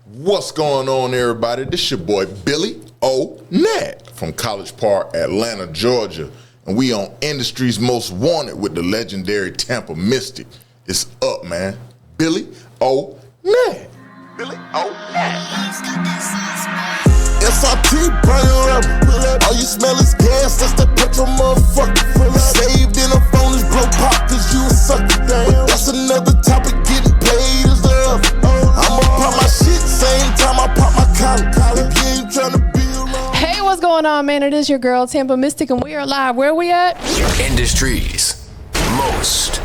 What's going on, everybody? This your boy Billy O Nat from College Park, Atlanta, Georgia, and we on Industry's Most Wanted with the legendary TampaMystic. It's up, man. Billy O Nat. Billy O Nat. FIT, burn your rubber. All you smell is gas, that's the petrol, motherfucker. Saved in a phone is blow pop, cause you a sucker, damn. But that's another topic, getting paid is the other. I'ma pop my shit, same time I pop my collar. If you ain't tryna be around. Hey, what's going on, man? It is your girl, TampaMystic, and we are live. Where are we at? Industry's Most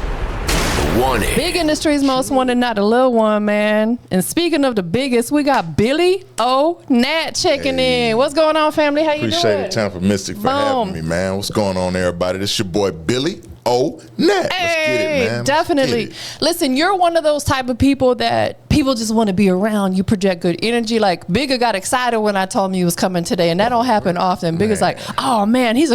Wanted. Big Industry's Most Wanted, not the little one, man. And speaking of the biggest, we got Billy O Nat checking in. What's going on, family? How you Appreciate it, doing? TampaMystic, for having me, man. What's going on, everybody? This your boy Billy O Nat. Let's get it, man. Definitely. Listen, you're one of those type of people that people just want to be around. You project good energy. Like, Bigger got excited when I told him he was coming today, and that don't happen often. Bigger's like, oh, man, his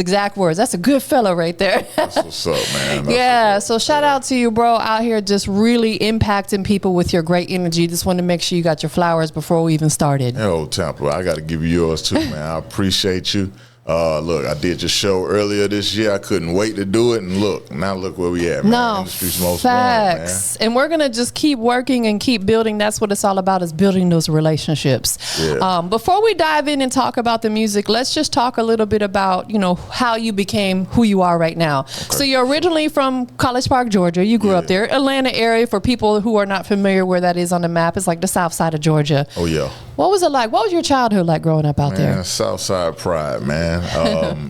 exact words. That's a good fella right there. That's what's up, man. Yeah, so shout out to you, bro, out here just really impacting people with your great energy. Just want to make sure you got your flowers before we even started. Hey, Tampa, I got to give you yours too, man. I appreciate you. Look, I did your show earlier this year. I couldn't wait to do it, and now look where we at, man. No, Industry's Most facts. Wanted, man. And we're gonna just keep working and keep building. That's what it's all about, is building those relationships. Yeah. Before we dive in and talk about the music, let's just talk a little bit about, how you became who you are right now. Okay. So you're originally from College Park, Georgia. You grew up there. Atlanta area, for people who are not familiar where that is on the map, it's like the south side of Georgia. Oh, yeah. What was it like? What was your childhood like growing up out there? Southside pride, man.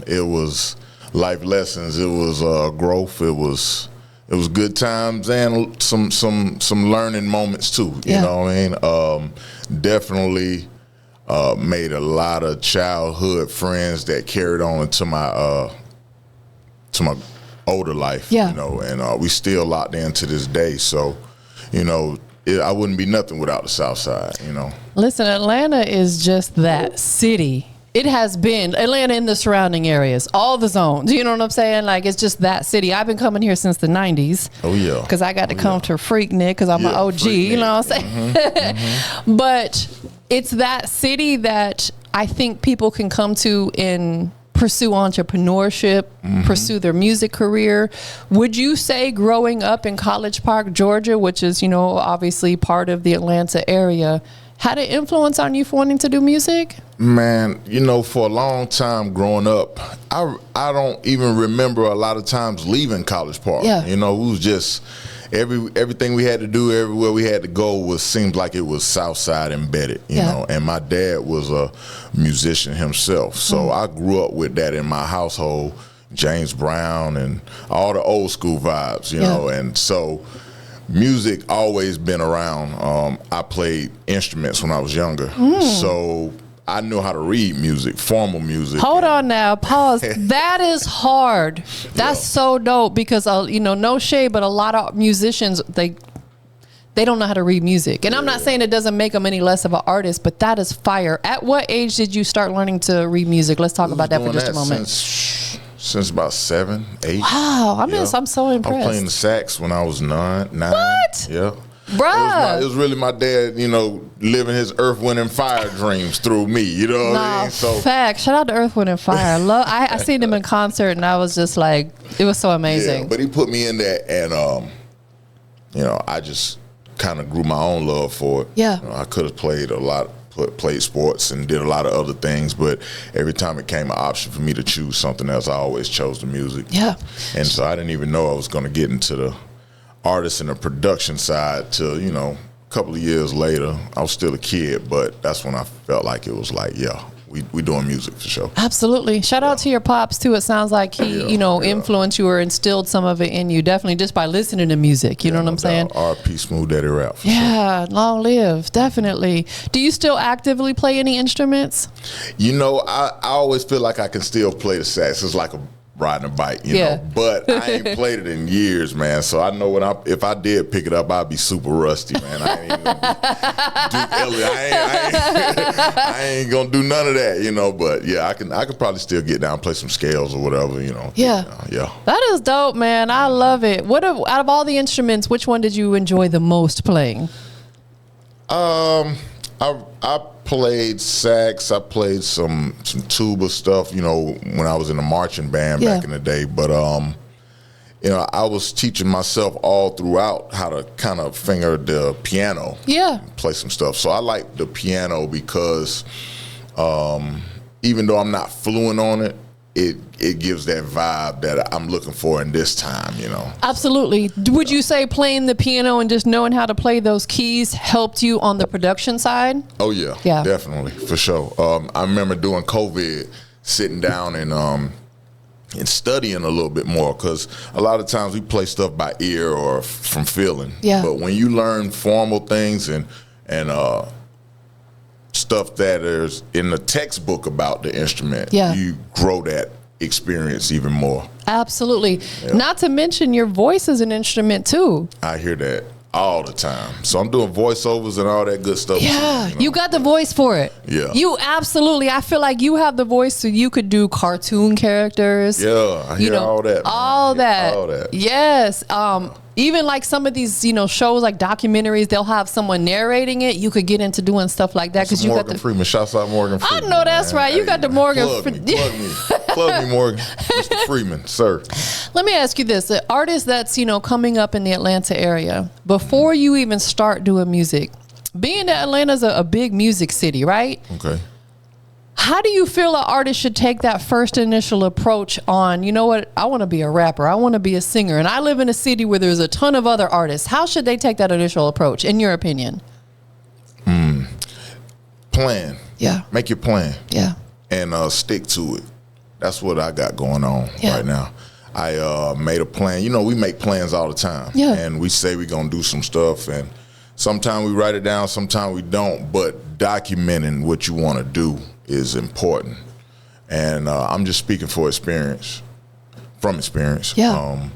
It was life lessons. It was growth. It was good times and some learning moments too. You know what I mean? Definitely made a lot of childhood friends that carried on into my older life. Yeah. And we still locked in to this day. So, I wouldn't be nothing without the South Side. Listen, Atlanta is just that city. It has been Atlanta in the surrounding areas, all the zones. You know what I'm saying? Like, it's just that city. I've been coming here since the 90s. Oh, yeah. Because I got to come to Freaknik because I'm an OG. You know what I'm saying? Mm-hmm. But it's that city that I think people can come to and pursue entrepreneurship, pursue their music career. Would you say growing up in College Park, Georgia, which is, obviously part of the Atlanta area, had an influence on you for wanting to do music? Man, for a long time growing up, I don't even remember a lot of times leaving College Park. Yeah. It was just everything we had to do, everywhere we had to go seemed like it was Southside embedded, you know. And my dad was a musician himself, so I grew up with that in my household, James Brown and all the old school vibes, you know, and so music always been around. I played instruments when I was younger, so I knew how to read music, formal music. Hold on now, pause. That is hard. That's so dope because, no shade, but a lot of musicians, they don't know how to read music. And I'm not saying it doesn't make them any less of an artist, but that is fire. At what age did you start learning to read music? Let's talk about that for just a moment. Since about 7, 8. Wow, I'm so impressed. I was playing the sax when I was 9. What? Yeah. Bruh. It was really my dad, living his Earth, Wind, and Fire dreams through me. You know what I mean? So, fact. Shout out to Earth, Wind, and Fire. I seen him in concert, and I was just like, it was so amazing. Yeah, but he put me in that, and I just kind of grew my own love for it. Yeah. I could have played played sports and did a lot of other things, but every time it came an option for me to choose something else, I always chose the music. Yeah. And so I didn't even know I was going to get into the artist and the production side till, a couple of years later. I was still a kid, but that's when I felt like it was like, we doing music for sure. Absolutely. Shout out to your pops too. It sounds like he, influenced you or instilled some of it in you, definitely just by listening to music. You know what I'm saying? R.P. Smooth Daddy Rap. Yeah, sure. Long live, definitely. Do you still actively play any instruments? I always feel like I can still play the sax. It's like riding a bike, you know. But I ain't played it in years, man. So I know if I did pick it up, I'd be super rusty, man. I ain't even gonna Duke Elliott. I ain't gonna do none of that, But yeah, I can probably still get down, play some scales or whatever, Yeah. That is dope, man. I love it. Out of all the instruments, which one did you enjoy the most playing? I played sax. I played some tuba stuff, when I was in a marching band back in the day. But I was teaching myself all throughout how to kind of finger the piano. Yeah. Play some stuff. So I like the piano because even though I'm not fluent on it, it gives that vibe that I'm looking for in this time, Absolutely. Would you say playing the piano and just knowing how to play those keys helped you on the production side? Oh, yeah. Definitely, for sure. I remember during COVID, sitting down and studying a little bit more, because a lot of times we play stuff by ear or from feeling. Yeah. But when you learn formal things and stuff that is in the textbook about the instrument, you grow that experience even more. Absolutely. Not to mention your voice is an instrument too. I hear that all the time. So I'm doing voiceovers and all that good stuff. Yeah, too, you got the voice for it. Yeah. You absolutely, I feel like you have the voice so you could do cartoon characters. Yeah, I hear all that. All that. All that. Yes. Even like some of these, shows like documentaries, they'll have someone narrating it. You could get into doing stuff like that because you got the Freeman. Shouts out Morgan Freeman. I know that's right. You got the Morgan. Plug me, Morgan. Mr. Freeman, sir. Let me ask you this: an artist that's coming up in the Atlanta area, before you even start doing music, being that Atlanta's a big music city, right? Okay. How do you feel an artist should take that first initial approach on, what, I want to be a rapper, I want to be a singer, and I live in a city where there's a ton of other artists. How should they take that initial approach, in your opinion? Plan. Yeah. Make your plan. Yeah. And stick to it. That's what I got going on right now. I made a plan. We make plans all the time. Yeah. And we say we're going to do some stuff, and sometimes we write it down, sometimes we don't, but documenting what you want to do is important. And I'm just speaking from experience. Yeah.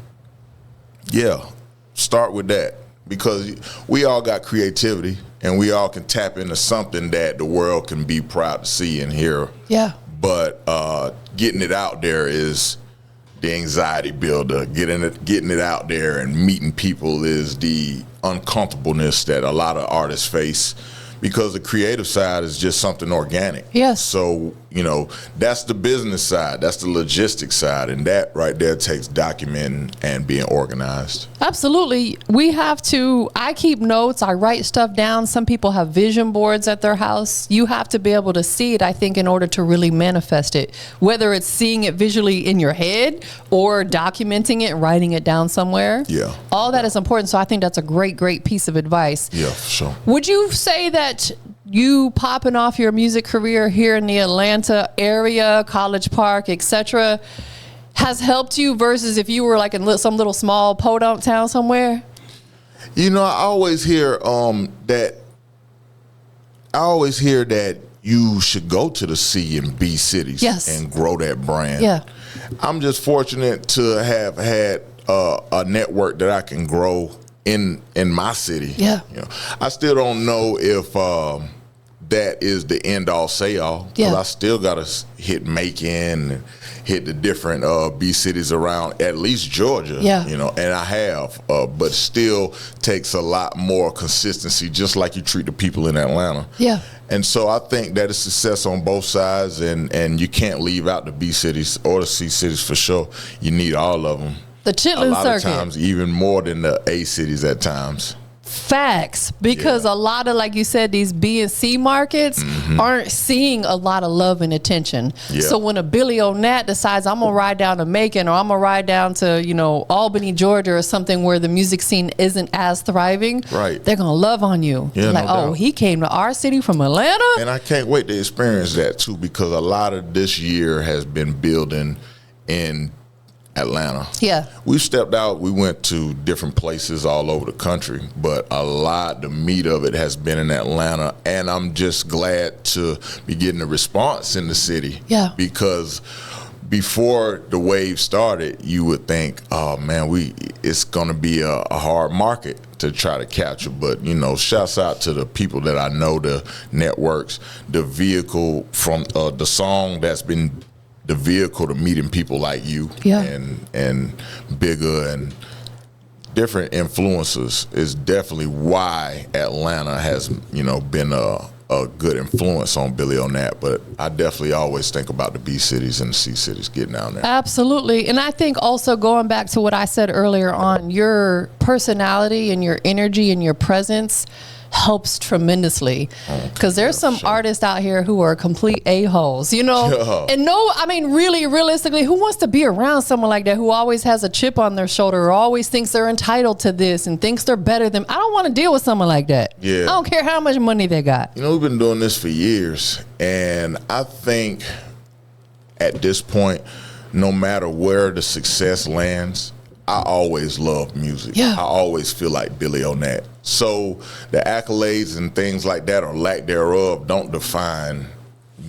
Start with that, because we all got creativity and we all can tap into something that the world can be proud to see and hear. Yeah. But getting it out there is the anxiety builder. Getting it out there and meeting people is the uncomfortableness that a lot of artists face, because the creative side is just something organic. Yes. So, that's the business side, that's the logistics side, and that right there takes documenting and being organized. Absolutely. I keep notes, I write stuff down. Some people have vision boards at their house. You have to be able to see it, I think, in order to really manifest it, whether it's seeing it visually in your head or documenting it and writing it down somewhere. Yeah. All that is important. So I think that's a great piece of advice. Yeah, for sure. Would you say that you popping off your music career here in the Atlanta area, College Park, etc., has helped you versus if you were like in some little small podunk town somewhere? I always hear that you should go to the C and B cities and grow that brand. Yeah. I'm just fortunate to have had a network that I can grow in my city. Yeah. I still don't know if that is the end all say all, because I still got to hit Macon and hit the different B cities around at least Georgia. Yeah. And I have, but still takes a lot more consistency, just like you treat the people in Atlanta. Yeah. And so I think that is success on both sides, and you can't leave out the B cities or the C cities for sure. You need all of them. The Chitlin Circuit. A lot of times, even more than the A cities at times. Facts, because a lot of, like you said, these B and C markets aren't seeing a lot of love and attention. Yeah. So when a Billy O Nat decides I'm gonna ride down to Macon, or I'm gonna ride down to Albany, Georgia, or something where the music scene isn't as thriving, right, they're gonna love on you. Yeah, like, no doubt. he came to our city from Atlanta, and I can't wait to experience that too, because a lot of this year has been building in Atlanta. Yeah. We stepped out, we went to different places all over the country, but the meat of it has been in Atlanta, and I'm just glad to be getting a response in the city. Yeah. Because before the wave started, you would think, oh man, it's gonna be a hard market to try to capture. But shouts out to the people that I know, the networks, the vehicle from the song that's been the vehicle to meeting people like you and Bigger and different influences is definitely why Atlanta has, been a good influence on Billy O Nat. But I definitely always think about the B cities and the C cities getting down there. Absolutely. And I think also going back to what I said earlier on, your personality and your energy and your presence helps tremendously, because there's some artists out here who are complete a-holes, and really realistically, who wants to be around someone like that, who always has a chip on their shoulder or always thinks they're entitled to this and thinks they're better than I don't want to deal with someone like that. I don't care how much money they got. We've been doing this for years, and I think at this point, no matter where the success lands, I always love music. I always feel like Billy O Nat. So the accolades and things like that, or lack thereof, don't define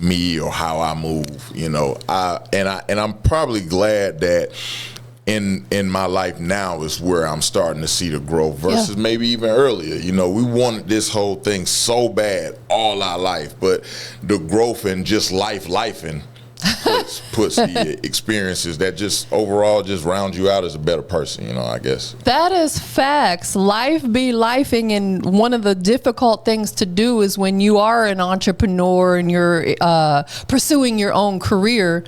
me or how I move. I'm probably glad that in my life now is where I'm starting to see the growth versus maybe even earlier. We wanted this whole thing so bad all our life, but the growth and just lifing puts the experiences that just overall just round you out as a better person, I guess. That is facts. Life be lifing, and one of the difficult things to do is when you are an entrepreneur and you're pursuing your own career,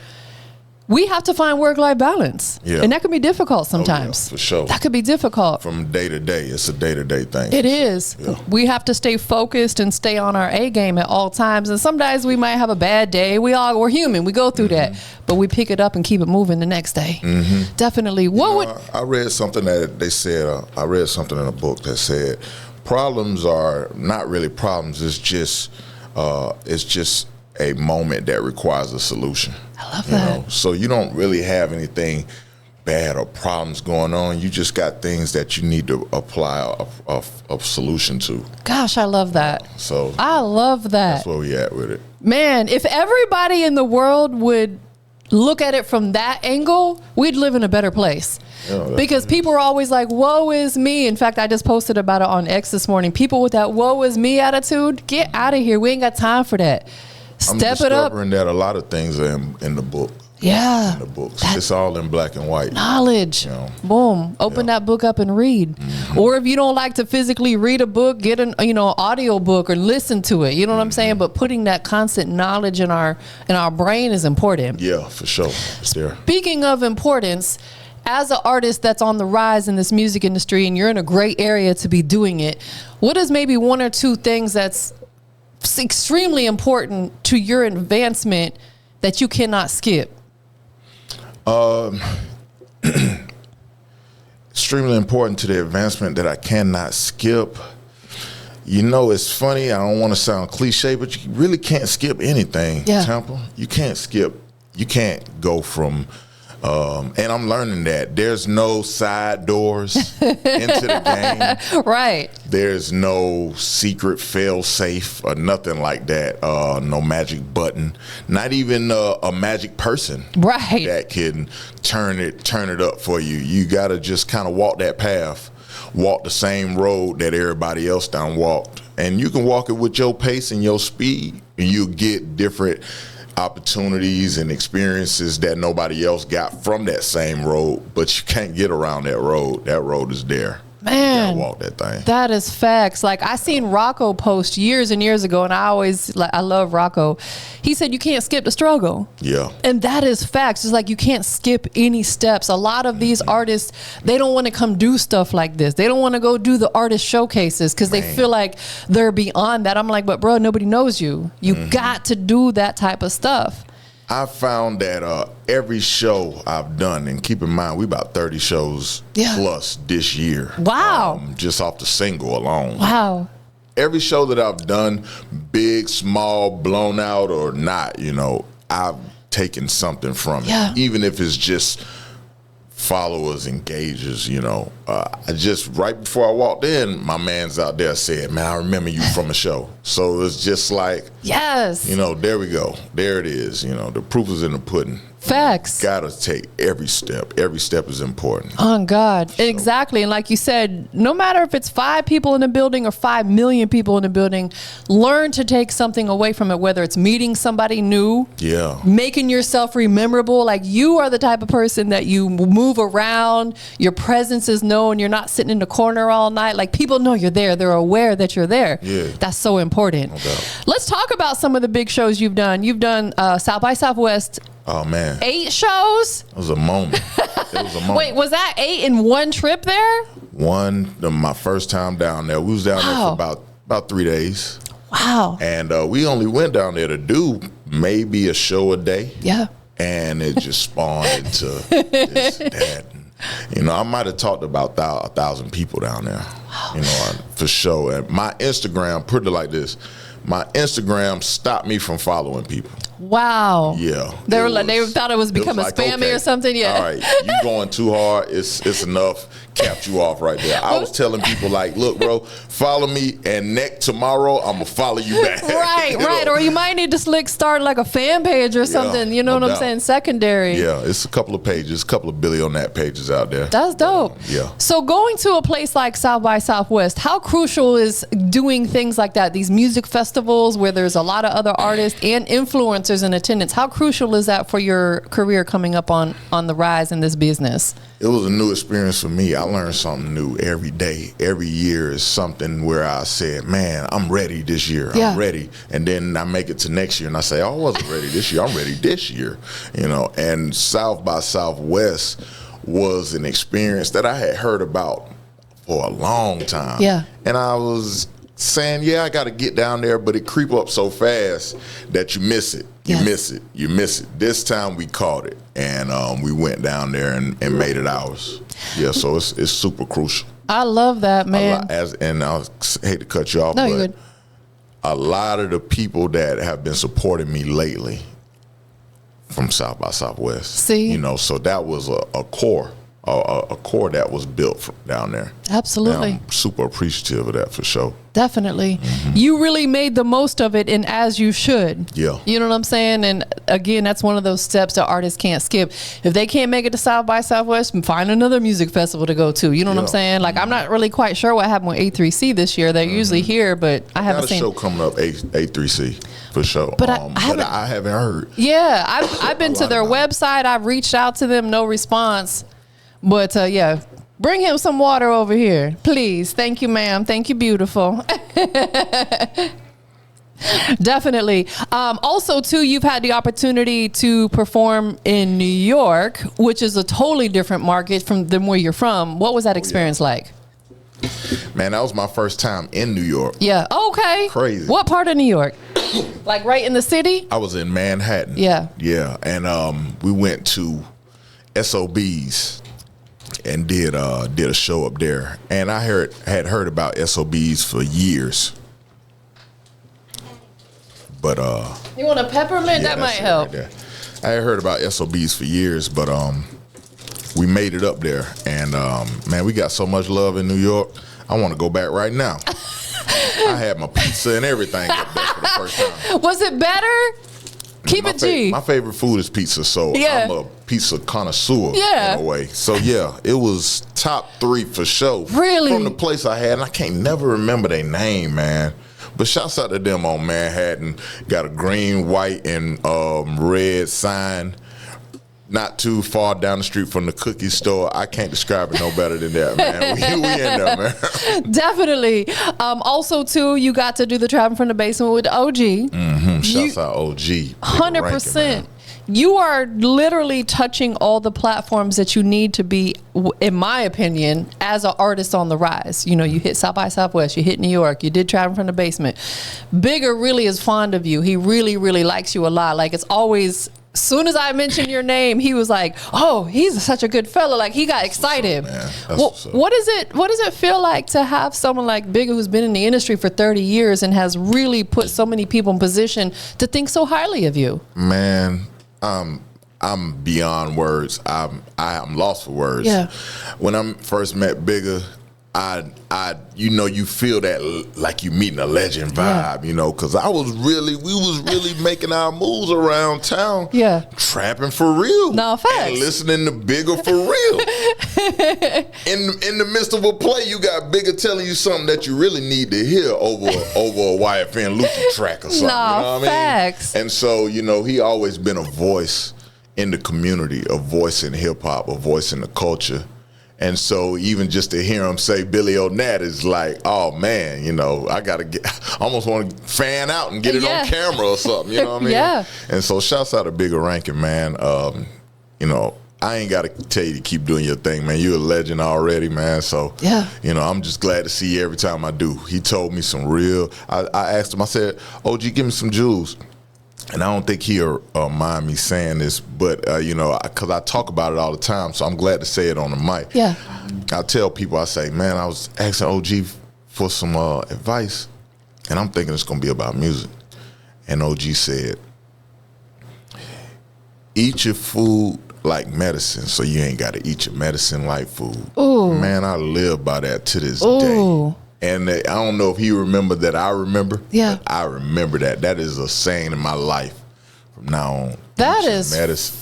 we have to find work-life balance. And that can be difficult sometimes. For sure. That could be difficult. From day to day. It's a day-to-day thing. It is. We have to stay focused and stay on our A game at all times. And some days we might have a bad day. We're human. We go through that. But we pick it up and keep it moving the next day. Definitely. I read something that they said, I read something in a book that said, problems are not really problems. It's just a moment that requires a solution. I love that. So you don't really have anything bad or problems going on. You just got things that you need to apply a solution to. Gosh, I love that. So I love that. That's where we at with it. Man, if everybody in the world would look at it from that angle, we'd live in a better place. Because people are always like, woe is me. In fact, I just posted about it on X this morning. People with that woe is me attitude, get out of here. We ain't got time for that. I'm Step it up. discovering that a lot of things are in the book. Yeah. In the books. It's all in black and white. Knowledge. Boom. Open that book up and read. Or if you don't like to physically read a book, get an audio book or listen to it. You know what I'm saying? But putting that constant knowledge in our brain is important. Yeah, for sure. It's there. Speaking of importance, as an artist that's on the rise in this music industry and you're in a great area to be doing it, what is maybe one or two things that's extremely important to your advancement that you cannot skip? Extremely important to the advancement that I cannot skip. It's funny, I don't want to sound cliche, but you really can't skip anything, Tampa. You can't skip. You can't go from and I'm learning that there's no side doors into the game. Right. There's no secret fail safe or nothing like that. No magic button. Not even a magic person. Right. That can turn it up for you. You gotta just kind of walk that path. Walk the same road that everybody else done walked. And you can walk it with your pace and your speed, and you'll get different opportunities and experiences that nobody else got from that same road, but you can't get around that road. That road is there. Man, you gotta walk that thing. That is facts. Like, I seen Rocco post years and years ago, and I love Rocco. He said you can't skip the struggle. Yeah. And that is facts. It's like you can't skip any steps. A lot of these artists, they don't want to come do stuff like this. They don't want to go do the artist showcases because they feel like they're beyond that. I'm like, but bro, nobody knows you. You got to do that type of stuff. I found that every show I've done, and keep in mind, we about 30 shows plus this year. Wow. Just off the single alone. Wow. Every show that I've done, big, small, blown out or not, I've taken something from it. Even if it's just followers, engagers, I just, right before I walked in, my man's out there said, man, I remember you from a show. So it's just like, yes, there we go. There it is. The proof is in the pudding. Facts. Gotta take every step. Every step is important. Oh God, so. Exactly. And like you said, no matter if it's 5 people in the building or 5 million people in the building, learn to take something away from it, whether it's meeting somebody new, making yourself rememberable. Like, you are the type of person that you move around, your presence is known, you're not sitting in the corner all night. Like, people know you're there. They're aware that you're there. Yeah. That's so important. No doubt. Let's talk about some of the big shows you've done. You've done South by Southwest. Oh man, 8 shows. It was a moment. It was a moment. Wait, was that 8 in one trip there? My first time down there. We was down there for about 3 days. Wow. And we only went down there to do maybe a show a day. Yeah. And it just spawned into this, that. You know, I might have talked about 1,000 people down there. Wow. You know, for sure. And my Instagram, put it like this. My Instagram stopped me from following people. Wow. Yeah. They thought it was becoming spammy or something. Yeah. All right. You going too hard. It's enough. Capped you off right there. I was telling people, like, look, bro, follow me, and tomorrow I'm gonna follow you back. Right, right. Or you might need to start like a fan page or something. You know what I'm saying? Secondary. Yeah, it's a couple of pages, a couple of Billy O Nat pages out there. That's dope. Yeah. So going to a place like South by Southwest, how crucial is doing things like that? These music festivals where there's a lot of other artists and influencers in attendance. How crucial is that for your career coming up on the rise in this business? It was a new experience for me. I learned something new every day. Every year is something where I said, man, I'm ready this year. I'm ready. And then I make it to next year and I say, oh, I wasn't ready this year. I'm ready this year. You know, and South by Southwest was an experience that I had heard about for a long time. Yeah. And I was saying, yeah, I got to get down there, but it creep up so fast that you miss it. You miss it. You miss it. This time we caught it, and we went down there and made it ours. Yeah, so it's super crucial. I love that, man. And I hate to cut you off, no, but you're good. A lot of the people that have been supporting me lately from South by Southwest. See? You know, so that was a core. A core that was built down there. Absolutely. And I'm super appreciative of that for sure. Definitely. You really made the most of it, and as you should. Yeah. You know what I'm saying? And again, that's one of those steps that artists can't skip. If they can't make it to South by Southwest, find another music festival to go to. You know what I'm saying? Like, I'm not really quite sure what happened with A3C this year. They're usually here, but I haven't seen. Got a show coming up, A3C, for sure. But I haven't heard. Yeah, I've been to their website. I've reached out to them, no response. But yeah, bring him some water over here, please. Thank you, ma'am. Thank you, beautiful. Definitely. Also, too, you've had the opportunity to perform in New York, which is a totally different market than where you're from. What was that experience like? Man, that was my first time in New York. Yeah. Okay. Crazy. What part of New York? Like right in the city? I was in Manhattan. Yeah. Yeah. And we went to SOB's. And did a show up there, and I had heard about SOBs for years, but you want a peppermint? That might help. Right, I had heard about SOBs for years, but we made it up there, and man, we got so much love in New York. I want to go back right now. I had my pizza and everything up there for the first time. Was it better? Keep it G. My favorite food is pizza, so I'm a pizza connoisseur in a way. So yeah, it was top 3 for sure. Really? From the place I had, and I can't never remember their name, man. But shouts out to them on Manhattan. Got a green, white, and red sign. Not too far down the street from the cookie store. I can't describe it no better than that, man. We in there, man. Definitely. Also, too, you got to do the Traveling from the Basement with OG. Shouts out OG. 100%. You are literally touching all the platforms that you need to be, in my opinion, as an artist on the rise. You know, you hit South by Southwest, you hit New York, you did Traveling from the Basement. Bigger really is fond of you. He really, really likes you a lot. Like, it's always... Soon as I mentioned your name, he was like, "Oh, he's such a good fella!" Like, he got excited. What does it feel like to have someone like Bigger, who's been in the industry for 30 years and has really put so many people in position to think so highly of you? Man, I'm beyond words. I'm lost for words. Yeah. When I first met Bigger, you feel that like you meeting a legend vibe, because we was really making our moves around town, trapping for real, no facts, and listening to Bigger for real. in the midst of a play, you got Bigger telling you something that you really need to hear over a YFN Luther track or something. No, you know what facts. I mean? And so he always been a voice in the community, a voice in hip hop, a voice in the culture. And so even just to hear him say Billy O Nat is like, oh man, I gotta I almost want to fan out and get it on camera or something, you know what I mean? Yeah. And so shouts out to Bigger Rankin, man. I ain't gotta tell you to keep doing your thing, man. You're a legend already, man. So I'm just glad to see you every time I do. He told me some real. I asked him, I said, OG, give me some jewels. And I don't think he'll mind me saying this, but, because I talk about it all the time, so I'm glad to say it on the mic. Yeah. I tell people, I say, man, I was asking OG for some advice, and I'm thinking it's going to be about music. And OG said, eat your food like medicine, so you ain't got to eat your medicine like food. Ooh. Man, I live by that to this day. And I don't know if he remembered that I remember. Yeah. But I remember that. That is a saying in my life from now on.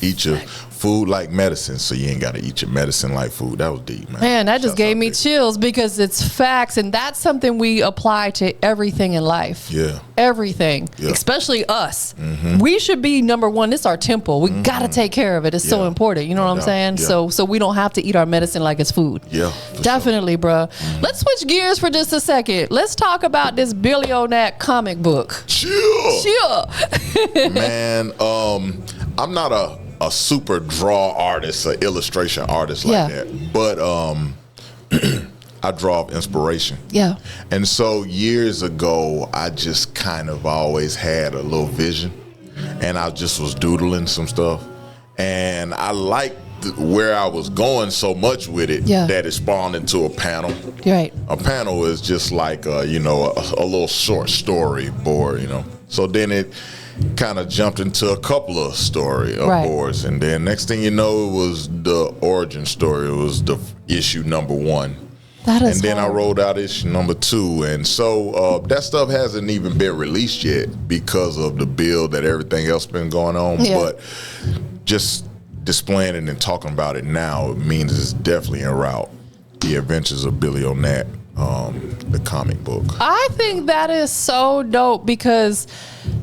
Eat your food like medicine, so you ain't got to eat your medicine like food. That was deep, man. Man, that just gave me chills because it's facts, and that's something we apply to everything in life. Yeah. Everything, especially us. We should be number one. It's our temple. We got to take care of it. It's so important. You know what I'm saying? Yeah. So we don't have to eat our medicine like it's food. Yeah. Definitely, bro. Let's switch gears for just a second. Let's talk about this Billy O Nat comic book. Chill. Man, I'm not a super draw artist, an illustration artist like that. But I draw inspiration. Yeah. And so years ago, I just kind of always had a little vision, and I just was doodling some stuff. And I liked where I was going so much with it that it spawned into a panel. Right. A panel is just like, a little short story board, So then it kind of jumped into a couple of boards, and then next thing you know, it was the origin story. It was the issue number 1. And then I rolled out issue number 2, and so that stuff hasn't even been released yet because of the build that everything else been going on. But just displaying it and talking about it now, it means it's definitely en route. The Adventures of Billy O Nat, the comic book. I think that is so dope because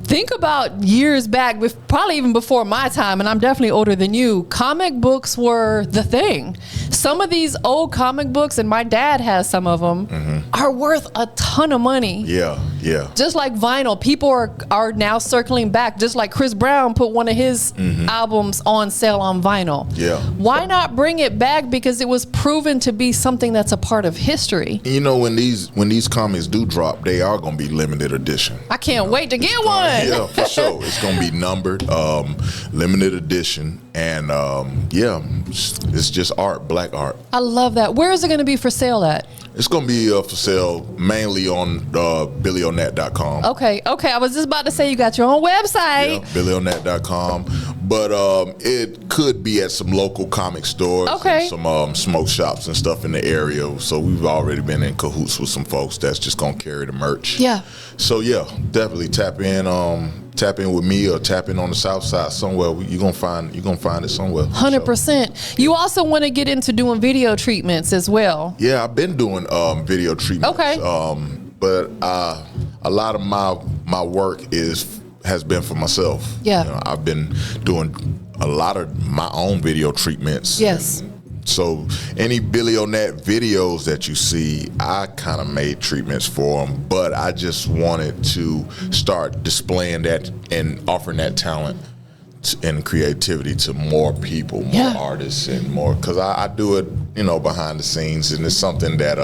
think about years back, probably even before my time, and I'm definitely older than you, comic books were the thing. Some of these old comic books, and my dad has some of them, are worth a ton of money. Yeah, yeah. Just like vinyl, people are now circling back, just like Chris Brown put one of his albums on sale on vinyl. Yeah. Why not bring it back? Because it was proven to be something that's a part of history. When these comics do drop, they are going to be limited edition. I can't wait to get one. Yeah, for sure. It's going to be numbered, limited edition, and it's just art, black art. I love that. Where is it going to be for sale at? It's going to be for sale mainly on BillyONat.com. Okay. I was just about to say you got your own website. Yeah, BillyONat.com. But it could be at some local comic stores, and some smoke shops and stuff in the area. So we've already been in cahoots with some folks that's just going to carry the merch. Yeah. So yeah, definitely tap in with me or tap in on the south side somewhere. You're gonna find it somewhere. 100%. You also want to get into doing video treatments as well. Yeah, I've been doing video treatments. Okay. But a lot of my work has been for myself. Yeah. I've been doing a lot of my own video treatments. Yes. So any Billy O Nat videos that you see, I kind of made treatments for them, but I just wanted to start displaying that and offering that talent and creativity to more people, more artists, and more, because I do it, behind the scenes, and it's something that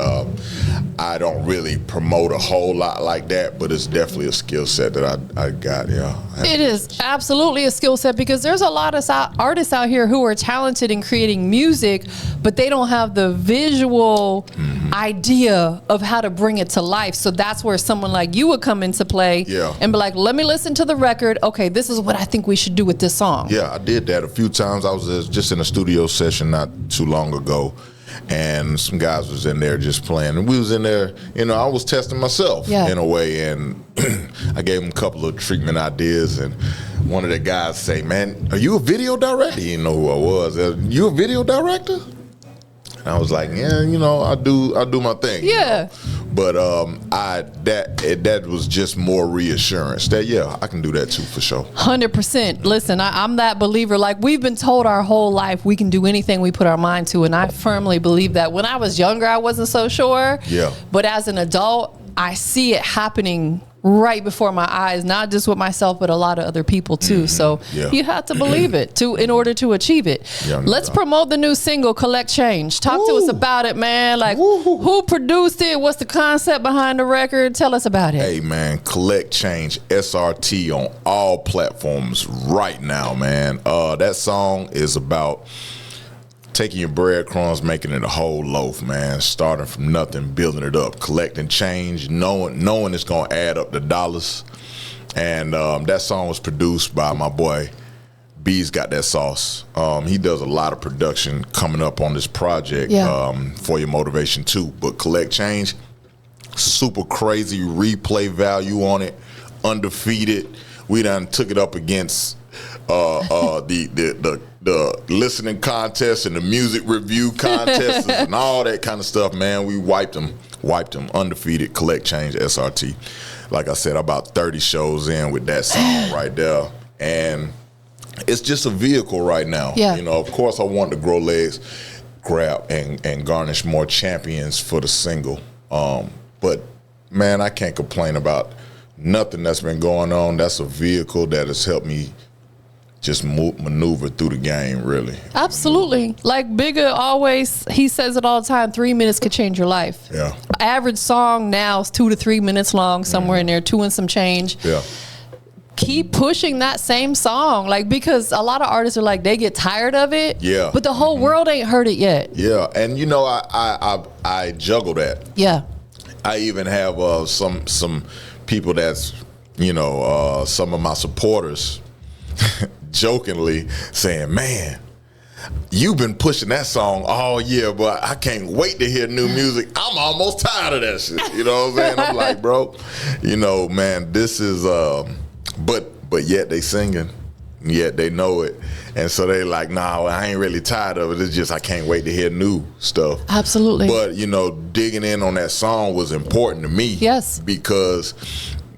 I don't really promote a whole lot like that, but it's definitely a skill set that I got. Yeah, it is absolutely a skill set, because there's a lot of artists out here who are talented in creating music, but they don't have the visual idea of how to bring it to life. So that's where someone like you would come into play and be like, let me listen to the record. Okay, this is what I think we should do with this song. Yeah, I did that a few times. I was just in a studio session not too long ago, and some guys was in there just playing, and we was in there. I was testing myself in a way, and I gave him a couple of treatment ideas, and one of the guys say, "Man, are you a video director?" He didn't know who I was. "You a video director?" And I was like, "Yeah, I do my thing." Yeah. But that was just more reassurance that I can do that too for sure. 100%. Listen, I'm that believer. Like, we've been told our whole life we can do anything we put our mind to, and I firmly believe that. When I was younger, I wasn't so sure. Yeah. But as an adult, I see it happening right before my eyes, not just with myself, but a lot of other people too. So you have to believe it in order to achieve it. Let's promote the new single, Collect Change. Talk to us about it, man. Like, who produced it? What's the concept behind the record? Tell us about it. Hey, man, Collect Change, SRT on all platforms right now, man. That song is about taking your breadcrumbs, making it a whole loaf, man. Starting from nothing, building it up, collecting change, knowing it's gonna add up the dollars. And that song was produced by my boy B's Got That Sauce. He does a lot of production coming up on this project for your motivation too. But Collect Change, super crazy replay value on it, undefeated. We done took it up against the listening contest and the music review contests and all that kind of stuff, man. We wiped them, undefeated. Collect Change, SRT. Like I said, about 30 shows in with that song right there, and it's just a vehicle right now. Of course I want to grow legs, grab and garnish more champions for the single, but man, I can't complain about nothing that's been going on. That's a vehicle that has helped me just maneuver through the game, really. Absolutely. Like Bigger always, he says it all the time, 3 minutes could change your life. Yeah. Average song now is 2 to 3 minutes long, somewhere in there, 2 and some change. Yeah. Keep pushing that same song, like, because a lot of artists are like, they get tired of it. Yeah. But the whole world ain't heard it yet. Yeah, and I juggle that. Yeah. I even have some people that's some of my supporters jokingly saying, "Man, you've been pushing that song all year, but I can't wait to hear new music. I'm almost tired of that shit." You know what I'm saying? I'm like, bro, man, this is but yet they singing, yet they know it, and so they like, "Nah, I ain't really tired of it. It's just I can't wait to hear new stuff." Absolutely. But digging in on that song was important to me. Yes. Because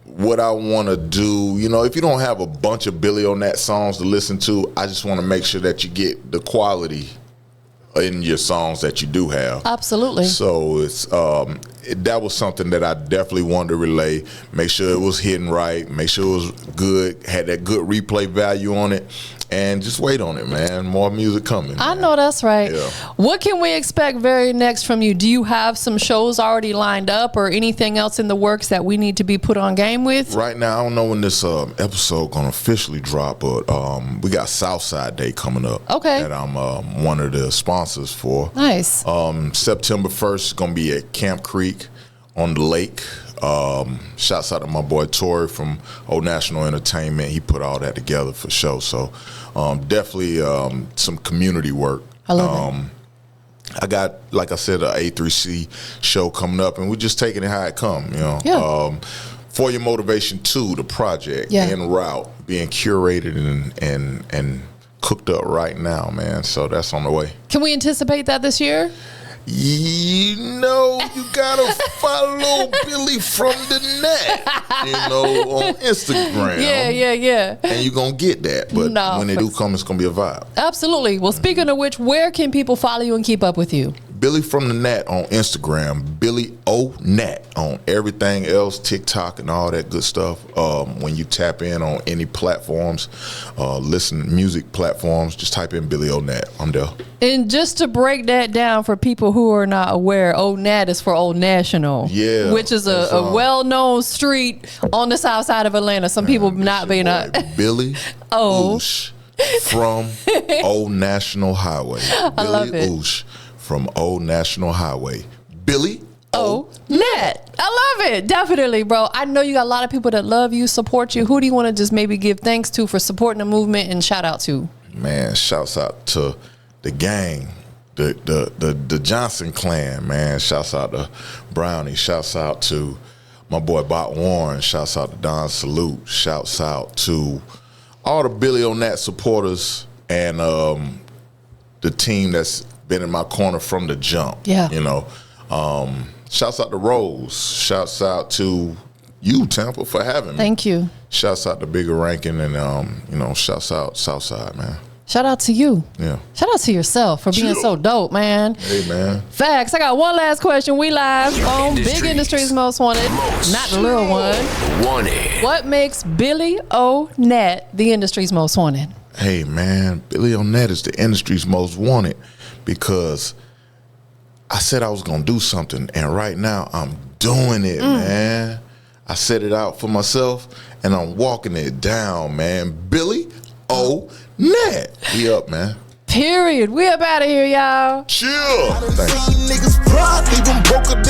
what I want to do, if you don't have a bunch of Billy O Nat songs to listen to, I just want to make sure that you get the quality in your songs that you do have. Absolutely. So it's that was something that I definitely wanted to relay. Make sure it was hitting right. Make sure it was good. Had that good replay value on it. And just wait on it, man. More music coming. I know that's right. Yeah. What can we expect very next from you? Do you have some shows already lined up or anything else in the works that we need to be put on game with? Right now, I don't know when this episode gonna officially drop, but we got Southside Day coming up. Okay. That I'm one of the sponsors for. Nice. September 1st, gonna be at Camp Creek on the lake. Shouts out to my boy Tori from O National Entertainment. He put all that together for sure. So definitely some community work. I love it. I got, like I said, an A3C show coming up, and we're just taking it how it come. For Your Motivation 2, the project en route, being curated and cooked up right now, man. So that's on the way. Can we anticipate that this year? You gotta follow Billy from the Net, on Instagram. Yeah. And you're gonna get that. But when they do come, it's gonna be a vibe. Absolutely. Well, speaking of which, where can people follow you and keep up with you? Billy from the Nat on Instagram, Billy O Nat on everything else, TikTok and all that good stuff. When you tap in on any platforms, music platforms, just type in Billy O Nat. I'm there. And just to break that down for people who are not aware, O Nat is for Old National. Yeah. Which is a well-known street on the south side of Atlanta. Some people not being Billy Oosh from Old National Highway. I love it. Oosh from Old National Highway. Billy O Nat. I love it. Definitely, bro. I know you got a lot of people that love you, support you. Who do you want to just maybe give thanks to for supporting the movement and shout out to? Man, shouts out to the gang, the Johnson clan, man. Shouts out to Brownie. Shouts out to my boy Bot Warren. Shouts out to Don Salute. Shouts out to all the Billy O Nat supporters and the team that's been in my corner from the jump. Yeah. You know. Shouts out to Rose. Shouts out to you, Tampa, for having me. Thank you. Shouts out to Bigger Rankin and you know, shouts out Southside, man. Shout out to you. Yeah. Shout out to yourself for being so dope, man. Hey, man. Facts. I got one last question. We live on Big Industries Most Wanted, not the little one. Wanted. What makes Billy O Nat the industry's most wanted? Hey, man, Billy O Nat is the industry's most wanted because I said I was going to do something, and right now I'm doing it, man. I set it out for myself, and I'm walking it down, man. Billy O Nat. We up, man. Period. We up out of here, y'all. Chill. Seen niggas pride, leave them broker